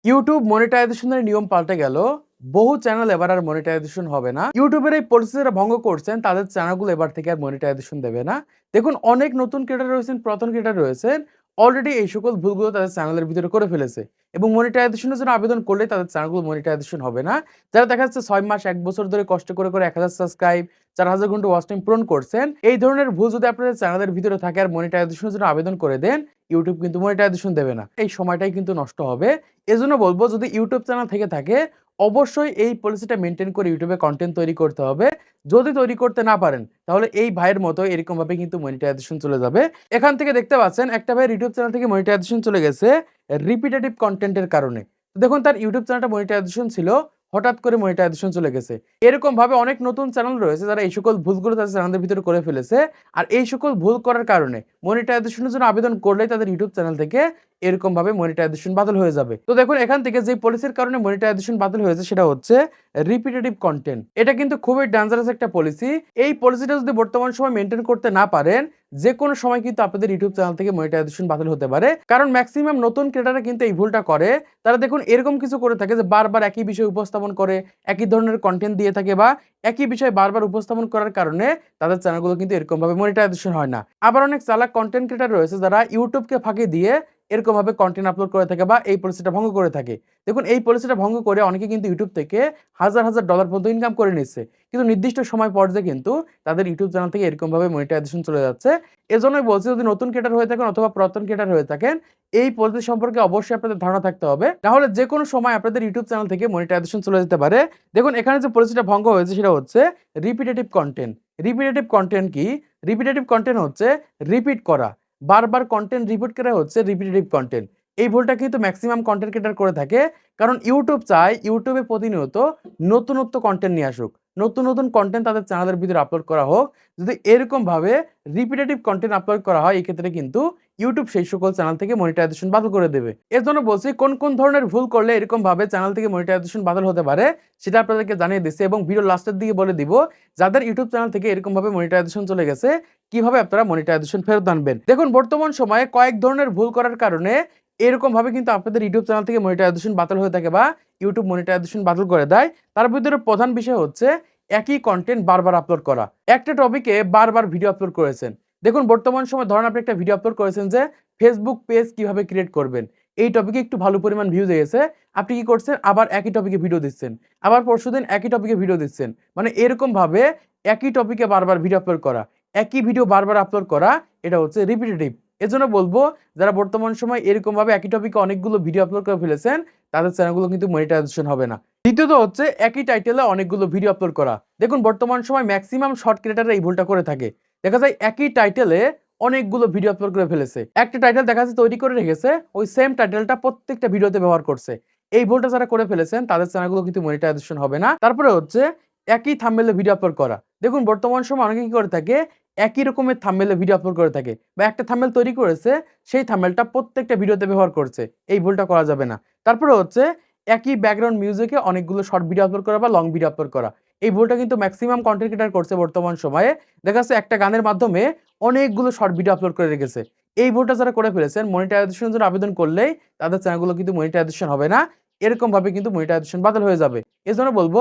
YouTube মনিটাইজেশনের নিয়ম পাল্টে গেল। বহু চ্যানেল এবার আর মনিটাইজেশন হবে না। ইউটিউবের এই পলিসি যারা ভঙ্গ করছেন তাদের চ্যানেলগুলো এবার থেকে আর মনিটাইজেশন দেবে না। দেখুন অনেক নতুন ক্রিয়েটর রয়েছেন, পুরাতন ক্রিয়েটর রয়েছেন। অলরেডি এই সকল ভুলগুলো তাদের চ্যানেলের ভিতরে করে ফেলেছে এবং মনিটাইজেশনের জন্য আবেদন করলে তাদের চ্যানেলগুলো মনিটাইজেশন হবে না। যারা দেখা যাচ্ছে ৬ মাস ১ বছর ধরে কষ্ট করে ১,০০০ সাবস্ক্রাইব, ৪,০০০ ঘন্টা ওয়াচ টাইম পূরণ করছেন। এই ধরনের ভুল যদি আপনাদের চ্যানেলের ভিতরে থাকে আর মনিটাইজেশনের জন্য আবেদন করে দেন, ইউটিউব কিন্তু মনিটাইজেশন দেবে না। এই সময়টাই কিন্তু নষ্ট হবে। এজন্য বলব যদি ইউটিউব চ্যানেল থেকে থাকে অবশ্যই এই পলিসিটা মেইনটেইন করে ইউটিউবে কনটেন্ট তৈরি করতে হবে। যদি তৈরি করতে না পারেন তাহলে এই ভাইয়ের মতো এরকমভাবে কিন্তু মনিটাইজেশন চলে যাবে। এখান থেকে দেখতে পাচ্ছেন একটা ভাইয়ের ইউটিউব চ্যানেল থেকে মনিটাইজেশন চলে গেছে রিপিটেটিভ কনটেন্টের কারণে। তো দেখুন তার ইউটিউব চ্যানেলটা মনিটাইজেশন ছিল, হঠাৎ করে মনিটাইজেশন চলে গেছে। এরকমভাবে অনেক নতুন চ্যানেল রয়েছে যারা এই সকল ভুলগুলো তাদের চ্যানেলের ভিতরে করে ফেলেছে। আর এই সকল ভুল করার কারণে মনিটাইজেশনের জন্য আবেদন করলেই তাদের ইউটিউব চ্যানেল থেকে এরকমভাবে মনিটাইজেশন বাতিল হয়ে যাবে। তো দেখুন এখান থেকে যে পলিসির কারণে মনিটাইজেশন বাতিল হয়েছে সেটা হচ্ছে রিপিটেটিভ কন্টেন্ট। এটা কিন্তু খুবই ডেঞ্জারাস একটা পলিসি। এই পলিসিটা যদি বর্তমান সময় মেইনটেইন করতে না পারেন, যে কোনো সময় কিন্তু আপনাদের ইউটিউব চ্যানেল থেকে মনিটাইজেশন বাতিল হতে পারে। কারণ ম্যাক্সিমাম নতুন ক্রিয়েটররা কিন্তু এই ভুলটা করে। তারা দেখুন এরকম কিছু করে থাকে যে বারবার একই বিষয় উপস্থাপন করে, একই ধরনের কন্টেন্ট দিয়ে থাকে বা একই বিষয় বারবার উপস্থাপন করার কারণে তাদের চ্যানেলগুলো কিন্তু এরকমভাবে মনিটাইজেশন হয় না। আবার অনেক চালাক কন্টেন্ট ক্রিয়েটর রয়েছে যারা ইউটিউবকে ফাঁকি দিয়ে এরকমভাবে কন্টেন্ট আপলোড করে থাকে বা এই পলিসিটা ভঙ্গ করে থাকে। দেখুন এই পলিসিটা ভঙ্গ করে অনেকে কিন্তু ইউটিউব থেকে হাজার, হাজার ডলার পর্যন্ত ইনকাম করে নিচ্ছে। কিন্তু নির্দিষ্ট সময় পর্যায়ে কিন্তু তাদের ইউটিউব চ্যানেল থেকে এরকমভাবে মনিটাইজেশন চলে যাচ্ছে। এজন্যই বলছি যদি নতুন ক্রিয়েটর হয়ে থাকেন অথবা পুরাতন ক্রিয়েটর হয়ে থাকেন, এই পলিসি সম্পর্কে অবশ্যই আপনাদের ধারণা থাকতে হবে। নাহলে যেকোনো সময় আপনাদের ইউটিউব চ্যানেল থেকে মনিটাইজেশন চলে যেতে পারে। দেখুন এখানে যে পলিসিটা ভঙ্গ হয়েছে সেটা হচ্ছে রিপিটেটিভ কনটেন্ট। রিপিটেটিভ কনটেন্ট কি? রিপিটেটিভ কনটেন্ট হচ্ছে রিপিট করা। বারবার কনটেন্ট রিপিট করা হচ্ছে রিপিটেটিভ কনটেন্ট। এই ভুলটা কিন্তু ম্যাক্সিমাম কনটেন্ট ক্রিয়েটর করে থাকে। কারণ ইউটিউব চায় ইউটিউবে প্রতিনিয়ত নতুনত্ব কনটেন্ট নিয়ে আসুক। নতুন, নতুন কনটেন্ট তাদের চ্যানেলের ভিতরে আপলোড করা হোক। যদি এরকমভাবে রিপিটেটিভ কনটেন্ট আপলোড করা হয় এক্ষেত্রে কিন্তু ইউটিউব সেই সকল চ্যানেল থেকে মনিটাইজেশন বাতিল করে দেবে। এর জন্য বলছি কোন, কোন ধরনের ভুল করলে এরকমভাবে চ্যানেল থেকে মনিটাইজেশন বাতিল হতে পারে সেটা আপনাদেরকে জানিয়ে দিচ্ছি এবং ভিডিওর লাস্টের দিকে বলে দিব যাদের ইউটিউব চ্যানেল থেকে এরকমভাবে মনিটাইজেশন চলে গেছে কিভাবে আপনারা মনিটাইজেশন ফেরত আনবেন। দেখুন বর্তমান সময়ে কয়েক ধরনের ভুল করার কারণে এরকমভাবে কিন্তু আপনাদের ইউটিউব চ্যানেল থেকে মনিটাইজেশন বাতিল হয়ে থাকে বা ইউটিউব মনিটাইজেশন বাতিল করে দেয়। তার ভিতরে প্রধান বিষয় হচ্ছে একই কনটেন্ট বারবার আপলোড করা। একটা টপিকে বারবার ভিডিও আপলোড করেছেন। দেখুন বর্তমান সময়ে ধরেন আপনি একটা ভিডিও আপলোড করেছেন যে ফেসবুক পেজ কিভাবে ক্রিয়েট করবেন। এই টপিকে একটু ভালো পরিমাণ ভিউজ এসেছে। আপনি কি করছেন? আবার একই টপিকে ভিডিও দিচ্ছেন। আবার পরশুদিন একই টপিকে ভিডিও দিচ্ছেন। মানে এরকমভাবে একই টপিকে বারবার ভিডিও আপলোড করা। একই ভিডিও বারবার আপলোড করা এটা হচ্ছে রিপিটেটিভ। এজন্য বলবো যারা বর্তমান সময়ে এরকমভাবে একই টপিকে অনেকগুলো ভিডিও আপলোড করে ফেলেছেন তাদের চ্যানেলগুলো কিন্তু মনিটাইজেশন হবে না। দ্বিতীয়ত হচ্ছে একই টাইটেলে অনেকগুলো ভিডিও আপলোড করা। দেখুন বর্তমান সময় ম্যাক্সিমাম শর্ট ক্রিয়েটররা এই ভুলটা করে থাকে। দেখা যায় একই টাইটেলে অনেকগুলো ভিডিও আপলোড করে ফেলেছে। একটা টাইটেল দেখা যাচ্ছে তৈরি করে রেখেছে, ওই সেম টাইটেলটা প্রত্যেকটা ভিডিওতে ব্যবহার করছে। এই ভুলটা যারা করে ফেলেছেন তাদের চ্যানেলগুলো কিন্তু মনিটাইজেশন হবে না। তারপরে হচ্ছে একই থাম্বনেলে ভিডিও আপলোড করা। দেখুন বর্তমান সময় অনেকে কি করে থাকে একই রকমের থাম্বনেলে ভিডিও আপলোড করে থাকে বা একটা থাম্বনেল তৈরি করেছে সেই থাম্বনেলটা প্রত্যেকটা ভিডিওতে ব্যবহার করছে। এই ভুলটা করা যাবে না। তারপরে হচ্ছে একই ব্যাকগ্রাউন্ড মিউজিকে অনেকগুলো শর্ট ভিডিও আপলোড করা বা লং ভিডিও আপলোড করা। এই ভুলটা কিন্তু ম্যাক্সিমাম কনটেন্ট ক্রিয়েটর করছে বর্তমান সময়ে। দেখা যাচ্ছে একটা গানের মাধ্যমে অনেকগুলো শর্ট ভিডিও আপলোড করে রেখেছে। এই ভুলটা যারা করে ফেলেছেন মনিটাইজেশনের জন্য আবেদন করলেই তাদের চ্যানেলগুলো কিন্তু মনিটাইজেশন হবে না। এরকমভাবে কিন্তু মনিটাইজেশন বাতিল হয়ে যাবে। এজন্য বলবো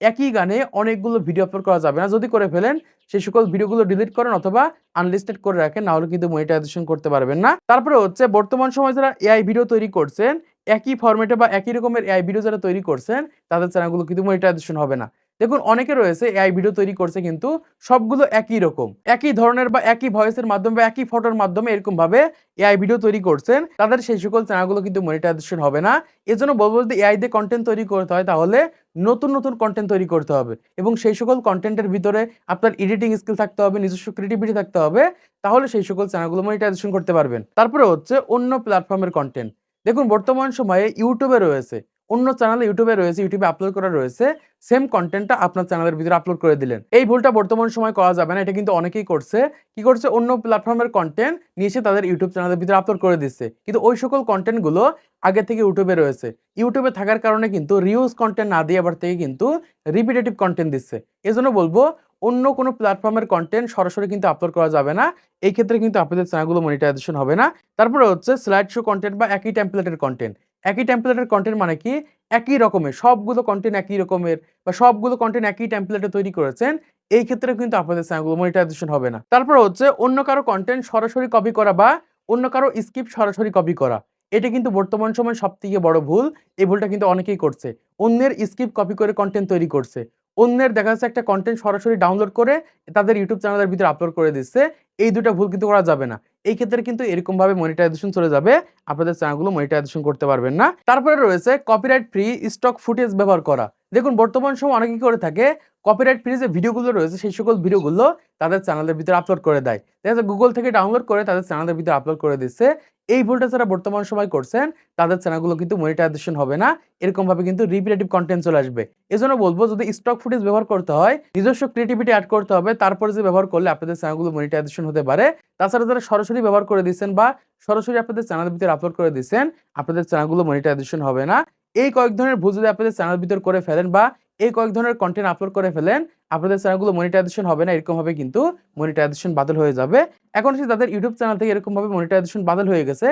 একই গানে অনেকগুলো ভিডিও আপলোড করা যাবে না। যদি করে ফেলেন সেই সকল ভিডিওগুলো ডিলিট করেন অথবা আনলিস্টেড করে রাখেন, না হলে কিন্তু মনিটাইজেশন করতে পারবেন না। তারপরে হচ্ছে বর্তমান সময়ে যারা এআই ভিডিও তৈরি করছেন, একই ফরম্যাটে বা একই রকমের এআই ভিডিও যারা তৈরি করছেন, তাদের চ্যানেলগুলো কিন্তু মনিটাইজেশন হবে না। দেখুন অনেকে রয়েছে এআই ভিডিও তৈরি করছে কিন্তু সবগুলো একই রকম। একই ধরনের বা একই ভয়েসের মাধ্যমে বা একই ফটোর মাধ্যমে এরকমভাবে এআই ভিডিও তৈরি করছেন, তাদের সেই সকল চ্যানেলগুলো কিন্তু মনিটাইজেশন হবে না। এজন্য বলব যদি এআই দিয়ে কনটেন্ট তৈরি করতে হয় তাহলে নতুন, নতুন কনটেন্ট তৈরি করতে হবে এবং সেই সকল কনটেন্টের ভিতরে আপনার এডিটিং স্কিল থাকতে হবে, নিজস্ব ক্রিয়েটিভিটি থাকতে হবে। তাহলে সেই সকল চ্যানেলগুলো মনিটাইজেশন করতে পারবেন। তারপরে হচ্ছে অন্য প্ল্যাটফর্মের কনটেন্ট। দেখুন বর্তমান সময়ে ইউটিউবে রয়েছে, অন্য চ্যানেলে ইউটিউবে রয়েছে, ইউটিউবে আপলোড করা রয়েছে, সেম কনটেন্টটা আপনার চ্যানেলের ভিতরে আপলোড করে দিলেন। এই ভুলটা বর্তমান সময়ে করা যাবে না। এটা কিন্তু অনেকেই করছে। কি করছে? অন্য প্ল্যাটফর্মের কনটেন্ট নিয়ে এসে তাদের ইউটিউব চ্যানেলের ভিতরে আপলোড করে দিচ্ছে। কিন্তু ওই সকল কনটেন্ট গুলো আগে থেকে ইউটিউবে রয়েছে। ইউটিউবে থাকার কারণে কিন্তু রিউজ কনটেন্ট না দিয়ে আবার থেকে কিন্তু রিপিটেটিভ কনটেন্ট দিচ্ছে। এজন্য বলবো অন্য কোনো প্ল্যাটফর্মের কনটেন্ট সরাসরি কিন্তু আপলোড করা যাবে না। এই ক্ষেত্রে কিন্তু আপনাদের চ্যানেলগুলো মনিটাইজেশন হবে না। তারপরে হচ্ছে স্লাইড শো কনটেন্ট বা একই টেমপ্লেটের কনটেন্ট। একই টেমপ্লেটের কনটেন্ট মানে কি? একই রকমের সবগুলো কনটেন্ট একই রকমের বা সবগুলো কনটেন্ট একই টেমপ্লেটে তৈরি করেছেন, এই ক্ষেত্রে কিন্তু আপনাদের চ্যানেলগুলো মনিটাইজেশন হবে না। তারপর হচ্ছে অন্য কারো কনটেন্ট সরাসরি কপি করা বা অন্য কারো স্ক্রিপ্ট সরাসরি কপি করা। এটা কিন্তু বর্তমান সময়ে সবথেকে বড় ভুল। এই ভুলটা কিন্তু অনেকেই করছে। অন্যের স্ক্রিপ্ট কপি করে কনটেন্ট তৈরি করছে। অন্যের দেখা যাচ্ছে একটা কনটেন্ট সরাসরি ডাউনলোড করে তাদের YouTube চ্যানেলের ভিতরে আপলোড করে দিচ্ছে। এই ২ টা ভুল কিন্তু করা যাবে না। এই ক্ষেত্রে কিন্তু এরকমভাবে মনিটাইজেশন চলে যাবে। আপনাদের চ্যানেলগুলো মনিটাইজেশন করতে পারবেন না। তারপরে রয়েছে কপিরাইট ফ্রি স্টক ফুটেজ ব্যবহার করা। দেখুন বর্তমান সময়ে অনেকে কি করে থাকে, কপিরাইট ফ্রি যে ভিডিওগুলো রয়েছে সেই সকল ভিডিওগুলো তাদের চ্যানেলের ভিতরে আপলোড করে দেয়। দেখা যাচ্ছে Google থেকে ডাউনলোড করে তাদের চ্যানেলের ভিতরে আপলোড করে দিচ্ছে। এই ভুলটা যারা বর্তমান সময় করছেন তাদের চ্যানেলগুলো কিন্তু মনিটাইজেশন হবে না। এরকমভাবে কিন্তু রিপিটেটিভ কনটেন্ট চলে আসবে। এজন্য বলব যদি স্টক ফুটেজ ব্যবহার করতে হয়, নিজস্ব ক্রিয়েটিভিটি এড করতে হবে। তারপরে যে ব্যবহার করলে আপনাদের চ্যানেলগুলো মনিটাইজেশন হতে পারে। তাছাড়া যারা সরাসরি ব্যবহার করে দিচ্ছেন বা সরাসরি আপনাদের চ্যানেলের ভিতরে আপলোড করে দিচ্ছেন, আপনাদের চ্যানেলগুলো মনিটাইজেশন হবে না। এই কয়েক ধরনের ভুল যদি আপনাদের চ্যানেলের ভিতর করে ফেলেন বা এই কয়েক ধরনের কনটেন্ট আপলোড করে ফেলেন, আপনাদের চ্যানেলগুলো মনিটাইজেশন হবে না। এরকমভাবে কিন্তু মনিটাইজেশন বাতিল হয়ে যাবে। এখন হচ্ছে যাদের YouTube চ্যানেল থেকে এরকমভাবে মনিটাইজেশন বাতিল হয়ে গেছে,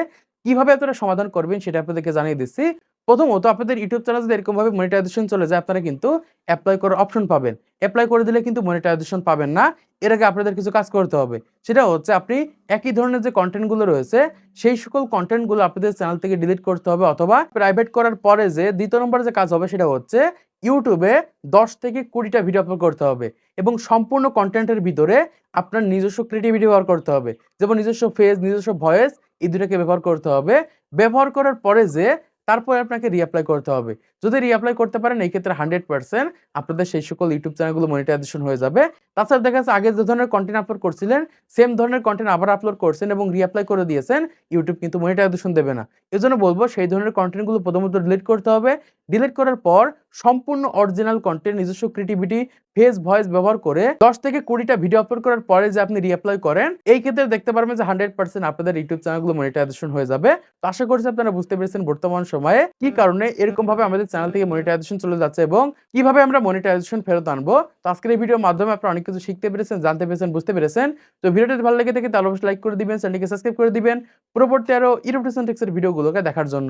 কিভাবে আপনারা সমাধান করবেন সেটা আপনাদেরকে জানিয়ে দিচ্ছি। প্রথমত আপনাদের YouTube চ্যানেল যদি এরকমভাবে মনিটাইজেশন চলে যায়, আপনারা কিন্তু এপ্লাই করার অপশন পাবেন। এপ্লাই করে দিলে কিন্তু মনিটাইজেশন পাবেন না। এর আগে আপনাদের কিছু কাজ করতে হবে। সেটা হচ্ছে আপনি একই ধরনের যে কনটেন্ট গুলো রয়েছে, সেই সকল কনটেন্ট গুলো আপনাদের চ্যানেল থেকে ডিলিট করতে হবে অথবা প্রাইভেট করার পরে যে ২য় নম্বরে যে কাজ হবে সেটা হচ্ছে YouTube এ ১০ থেকে ২০ টা ভিডিও আপলোড করতে হবে এবং সম্পূর্ণ কনটেন্টের ভিতরে আপনার নিজস্ব ক্রিয়েটিভিটি ব্যবহার করতে হবে। যেমন নিজস্ব ফেস, নিজস্ব ভয়েস এই ২ টাকে ব্যবহার করতে হবে। ব্যবহার করার পরে যে তারপরে আপনাকে রিঅ্যাপ্লাই করতে হবে। যদি রিঅ্যাপ্লাই করতে পারেন এই ক্ষেত্রে 100% আপনাদের সেই সকল YouTube চ্যানেলগুলো মনিটাইজেশন হয়ে যাবে। তাছাড়া দেখা যাচ্ছে আগে যে ধরনের কনটেন্ট আপলোড করছিলেন, সেম ধরনের কনটেন্ট আবার আপলোড করছেন এবং রিঅ্যাপ্লাই করে দিয়েছেন, YouTube কিন্তু মনিটাইজেশন দেবে না। এজন্য বলব সেই ধরনের কনটেন্টগুলো প্রথমত ডিলিট করতে হবে। ডিলিট করার পর সম্পূর্ণ অরিজিনাল কনটেন্ট নিজস্ব ক্রিয়েটিভিটি, ফেস, ভয়েস ব্যবহার করে ১০ থেকে ২০ টা ভিডিও আপলোড করার পরে যে আপনি রিঅ্যাপ্লাই করেন, এই ক্ষেত্রে দেখতে পারবেন যে 100% আপনাদের YouTube চ্যানেলগুলো মনিটাইজেশন হয়ে যাবে। তো আশা করছি আপনারা বুঝতে পেরেছেন বর্তমান সময়ে কি কারণে এরকমভাবে আমাদের চ্যানেল থেকে মনিটাইজেশন চলে যাচ্ছে এবং কিভাবে আমরা মনিটাইজেশন ফেরত আনবো। তো আজকের এই ভিডিওর মাধ্যমে আপনারা অনেক কিছু শিখতে পেরেছেন, জানতে পেরেছেন, বুঝতে পেরেছেন। তো ভিডিওটি যদি ভালো লেগে থাকে তাহলে অবশ্যই লাইক করে দিবেন, চ্যানেলটিকে সাবস্ক্রাইব করে দিবেন। পরবর্তী আরো ইউটিউব টিপস এর ভিডিওগুলোকে দেখার জন্য।